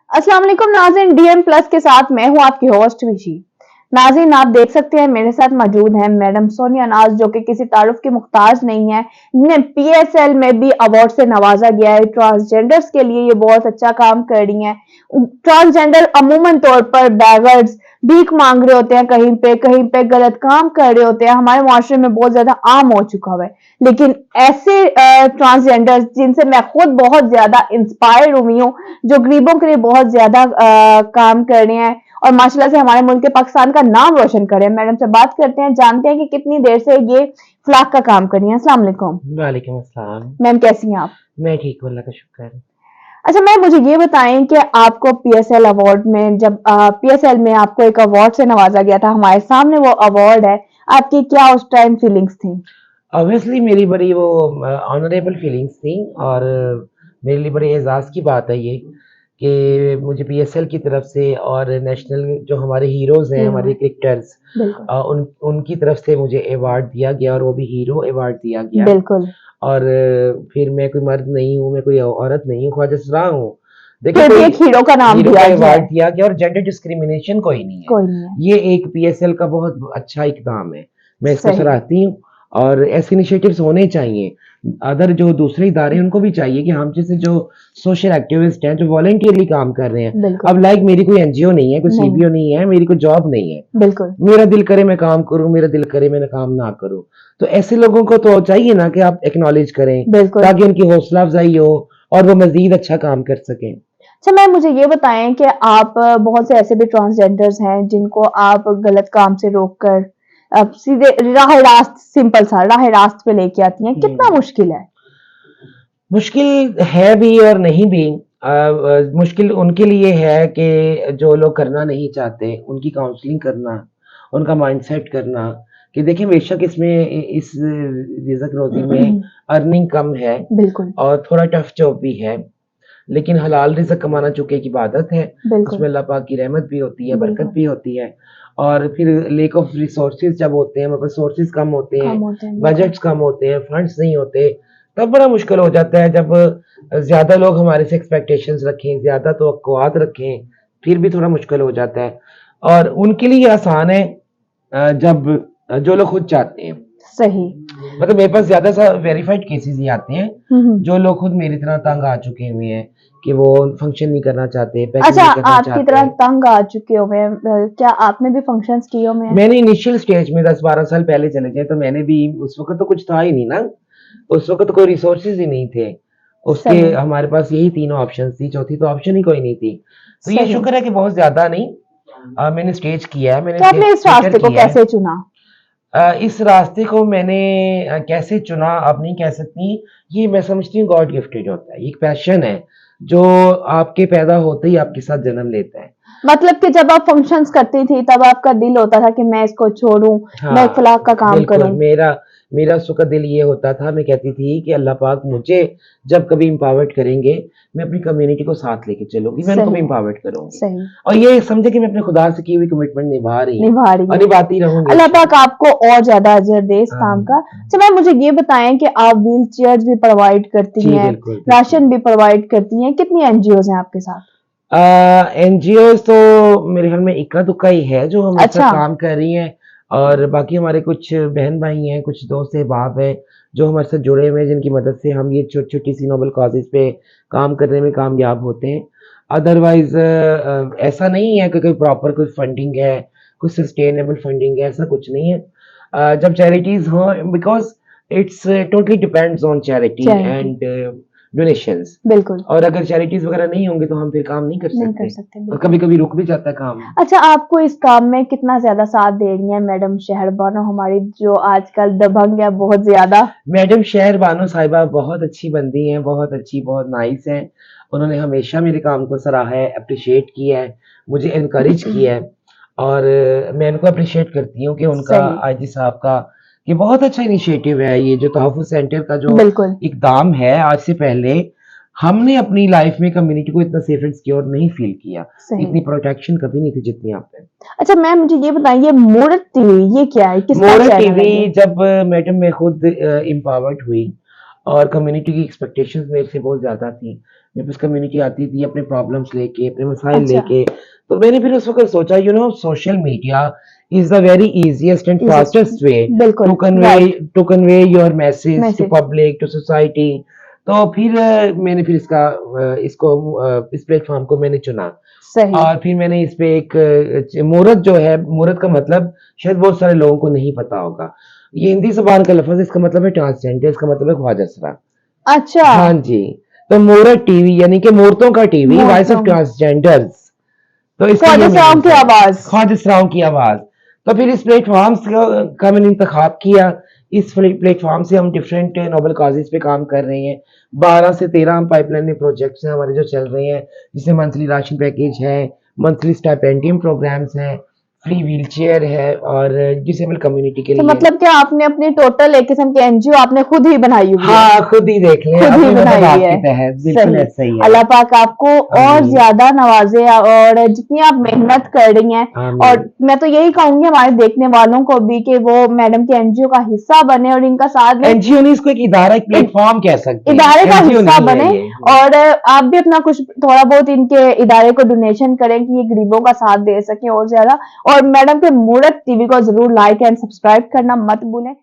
अस्सलाम वालेकुम नाज़रीन, डीएम प्लस के साथ मैं हूं आपकी होस्ट विशी। नाज़रीन, आप देख सकते हैं मेरे साथ मौजूद हैं मैडम सोनिया नाज, जो कि किसी तारुफ की मुख्ताज नहीं है। इन्हें पीएसएल में भी अवार्ड से नवाजा गया है। ट्रांसजेंडर्स के लिए ये बहुत अच्छा काम कर रही हैं। ट्रांसजेंडर अमूमन तौर पर बैगर्स भीख मांग रहे होते हैं, कहीं पे गलत काम कर रहे होते हैं। हमारे मुआशरे में बहुत ज्यादा आम हो चुका हुआ है। लेकिन ऐसे ट्रांसजेंडर्स जिनसे मैं खुद बहुत ज्यादा इंस्पायर हुई हूँ, जो गरीबों के लिए बहुत ज्यादा काम कर रहे हैं और माशाल्लाह से हमारे मुल्क के पाकिस्तान का नाम रोशन कर रहे हैं। मैडम से बात करते हैं, जानते हैं कि कितनी देर से ये फ्लाग का काम कर रही हैं। अस्सलाम वालेकुम। वालेकुम अस्सलाम। मैम, कैसी हैं आप? मैं ठीक हूँ, अल्लाह का शुक्र है। अच्छा मैम, मुझे ये बताएं कि आपको पीएसएल अवार्ड में, जब पीएसएल में आपको एक अवार्ड से नवाजा गया था, हमारे सामने वो अवार्ड है, आपकी क्या उस टाइम फीलिंग्स थी? ऑब्वियसली मेरी बड़ी वो ऑनरेबल फीलिंग्स थी और मेरे लिए बड़े एजाज़ की बात है ये कि मुझे पीएसएल की तरफ से और नेशनल जो हमारे हीरोज़ हैं, हमारे क्रिकेटर्स, बिल्कुल उनकी तरफ से मुझे अवार्ड दिया गया और वो भी हीरो अवार्ड दिया गया। बिल्कुल। और फिर मैं कोई मर्द नहीं हूँ, मैं कोई औरत नहीं हूँ, ख्वाजा सरा हूँ। देखिए, फिर भी कोई एक हीरो का नाम हीरो दिया का गया अवार्ड है। दिया गया और जेंडर डिस्क्रिमिनेशन कोई नहीं है। कोई नहीं है। ये एक पीएसएल का बहुत अच्छा इकदाम है, मैं इसको सही। सराहती हूँ और ऐसे इनिशिएटिव्स होने चाहिए। अदर जो दूसरे इदारे हैं उनको भी चाहिए कि हम जैसे जो सोशल एक्टिविस्ट हैं, जो वॉलंटियरली काम कर रहे हैं। बिल्कुल। अब लाइक मेरी कोई एनजीओ नहीं है, कोई नहीं। सीबीओ नहीं है, मेरी कोई जॉब नहीं है। बिल्कुल मेरा दिल करे मैं काम करूँ, मेरा दिल करे मैं काम ना करूँ। तो ऐसे लोगों को तो चाहिए ना कि आप एक्नॉलेज करें, बिल्कुल। ताकि उनकी हौसला अफजाई हो और वो मज़ीद अच्छा काम कर सकें। अच्छा मैम, मुझे ये बताएं कि आप बहुत से ऐसे भी ट्रांसजेंडर्स हैं जिनको आप गलत काम से रोककर अब सीधे राह रास्त, सिंपल सा राह रास्त पे लेके आती हैं, कितना मुश्किल है? मुश्किल है भी और नहीं भी। मुश्किल उनके लिए है कि जो लोग करना नहीं चाहते, उनकी काउंसलिंग करना, उनका माइंडसेट करना कि देखिए बेशक इसमें इस रिज़्क रोज़ी में अर्निंग कम है बिल्कुल और थोड़ा टफ जॉब भी है, लेकिन हलाल रिज़्क कमाना चूँकि एक इबादत है, बिल्कुल उसमें अल्लाह पाक की रहमत भी होती है, बरकत बिल्कुल। भी होती है। और फिर लैक ऑफ रिसोर्सेज़ जब होते हैं, हमारे पास सोर्सेज़ कम होते हैं, कम होते हैं, बिल्कुल। बजट्स कम होते हैं, फंड्स नहीं होते, तब बड़ा मुश्किल हो जाता है जब ज़्यादा लोग हमारे से एक्सपेक्टेशंस रखें, ज़्यादा तवक्कुआत रखें, फिर भी थोड़ा मुश्किल हो जाता है। और उनके लिए आसान है जब जो लोग खुद चाहते हैं। सही। मतलब मेरे पास ज़्यादा सा वेरिफाइड केसेज़ ही आते हैं, हम्म। जो लोग खुद मेरी तरह तंग आ चुके हुए हैं कि वो फंक्शन नहीं करना चाहते, पैकिंग अच्छा, नहीं करना आपकी चाहते तरह हैं। तंग आ चुके हो मैं, क्या आपने भी फंक्शंस किए हो मैं? मैंने इनिशियल स्टेज में 10-12 साल पहले चले जाए तो मैंने भी, उस वक़्त तो कुछ था ही नहीं ना, उस वक़्त तो कोई रिसोर्सेज़ ही नहीं थे। उसके सही। हमारे पास यही तीनों ऑप्शंस थी, चौथी तो ऑप्शन ही कोई नहीं थी। तो ये सही। शुक्र है कि बहुत ज़्यादा नहीं, मैंने स्टेज किया है, मैंने तो स्टेज आपने इस थिएटर रास्ते को किया है। कैसे चुना? इस रास्ते को मैंने कैसे चुना आप नहीं कह सकती, ये मैं समझती हूँ गॉड गिफ्टेड होता है, ये एक पैशन है, जो आपके पैदा होते ही आपके साथ जन्म लेता है। मतलब कि जब आप फंक्शंस करती थी तब आपका दिल होता था कि मैं इसको छोड़ूं, मैं हाँ, फलाह का काम बिल्कुल, करूं? मेरा मेरा उस वक़्त दिल ये होता था, मैं कहती थी कि अल्लाह पाक मुझे जब कभी एम्पावर्ड करेंगे, मैं अपनी कम्युनिटी को साथ लेके चलूँगी, मैं उनको सही। भी एम्पावर्ड करूँगी। सही। और ये समझे कि मैं अपने खुदा से की हुई कमिटमेंट निभा रही हूँ निभा रही और हैं। निभाती रहूँगी अल्लाह पाक इंशाअल्लाह। आपको और ज्यादा अजर दे इस काम आमीन। का। अच्छा मैम, मुझे ये बताएं कि आप व्हील चेयर्स भी प्रोवाइड करती जी, हैं, बिल्कुल, बिल्कुल। राशन भी प्रोवाइड करती हैं, कितनी एनजीओज हैं आपके साथ? एनजीओज़ तो मेरे ख़्याल में इक्का-दुक्का ही है जो हमारे साथ अच्छा। काम कर रही हैं और बाकी हमारे कुछ बहन-भाई हैं, कुछ दोस्त अहबाब हैं, जो हमारे साथ जुड़े हुए हैं, जिनकी मदद से हम ये छोटी-छोटी सी नोबल कॉज़ेज़ पे काम करने में कामयाब होते हैं। अदरवाइज़ ऐसा नहीं है कि कोई प्रॉपर कोई फंडिंग है, कोई सस्टेनेबल फंडिंग है, ऐसा कुछ नहीं है। जब चैरिटीज़ हों, because it's totally depends on charity charity. And donations. बिल्कुल। और अगर चैरिटीज़ वगैरह नहीं होंगी तो हम फिर काम नहीं कर नहीं कर सकते सकते, और बिल्कुल। कभी-कभी रुक भी जाता है काम। अच्छा, आपको इस काम में कितना ज्यादा साथ दे रही हैं मैडम शहरबानो हमारी, जो आजकल दबंग है बहुत ज्यादा? मैडम शहर बानो साहिबा बहुत अच्छी बंदी हैं, बहुत अच्छी, बहुत नाइस हैं। उन्होंने हमेशा मेरे काम को सराहा है, एप्रिशिएट किया है, मुझे एनकरेज किया है और मैं उनको एप्रिशिएट करती हूँ कि उनका, सही। आईजी साहब का ये बहुत अच्छा इनिशिएटिव है। ये जो तहफ़्फ़ुज़ सेंटर का जो बिल्कुल। इक़दाम है, आज से पहले हमने अपनी लाइफ़ में कम्युनिटी को इतना सेफ एंड सिक्योर नहीं फ़ील किया। सही। इतनी प्रोटेक्शन कभी नहीं थी जितनी यहाँ पे। अच्छा मैम, मुझे ये बताइए, मूरत टीवी ये क्या है, किसका मोरल चैनल है टीवी ये? जब मैडम मैं खुद एम्पावर्ड हुई और कम्युनिटी की एक्सपेक्टेशंस मेरे से बहुत ज़्यादा थी। मेरे पास कम्युनिटी आती थी अपने प्रॉब्लम्स लेके, अपने मसाइल अच्छा। लेके। तो मैंने फिर उस वक़्त सोचा social media is the very easiest and Easiest, fastest way बिल्कुल, to convey right, to convey your message to message, public, to society. तो फिर मैंने फिर इस प्लेटफ़ॉर्म को मैंने चुना। सही, और फिर मैंने इस पे एक मुहूर्त जो है, मुहूर्त का मतलब शायद बहुत सारे लोगों को नहीं पता होगा। ये हिंदी ज़ुबान का लफ़्ज़ है, इसका मतलब है ट्रांसजेंडर, इसका मतलब है ख्वाजसरा। अच्छा, हाँ जी, तो मूरत टीवी यानी कि मूर्तों का टीवी, वॉइस ऑफ मोहतरम, ट्रांसजेंडर्स। तो इसका ये ख्वाजा मीनिंग की है, आवाज़, ख्वाजसराओं की आवाज़। तो फिर इस प्लेटफ़ॉर्म्स का मैंने इंतखाब किया। इस प्लेटफ़ॉर्म से हम डिफरेंट नोबेल कॉज़ेज़ पे काम कर रहे हैं। 12 से 13 हम पाइपलाइन में प्रोजेक्ट्स हैं हमारे जो चल रहे हैं, जिसमें मंथली राशन पैकेज है, मंथली स्टाइपेंडियम प्रोग्राम्स हैं, फ्री व्हीलचेयर है और डिसेबल कम्युनिटी के तो लिए। मतलब क्या आपने अपनी टोटल एक किस्म की एनजीओ आपने खुद ही बनाई हुई है? हाँ, खुद ही देख लें, खुद ही अपनी बनाई मदद हुई आपके है। तहत, बिल्कुल सही। ऐसा ही है। अल्लाह पाक आपको और आमीन, ज़्यादा नवाज़े और जितनी आप मेहनत कर रही हैं और आमीन। मैं तो यही कहूँगी हमारे देखने वालों को भी कि वो मैडम के एनजीओ का हिस्सा बने और इनका साथ दें। एनजीओ नहीं, इसको एक इदारा, एक इ प्लेटफ़ॉर्म कह सकते हैं, इदारे का एनजीओ हिस्सा नहीं है बने ये। और आप भी अपना कुछ थोड़ा बहुत इनके इदारे को डोनेशन करें कि ये गरीबों का साथ दे सकें और ज़्यादा। और मैडम के मूरत टीवी को ज़रूर लाइक एंड सब्सक्राइब करना मत भूलें।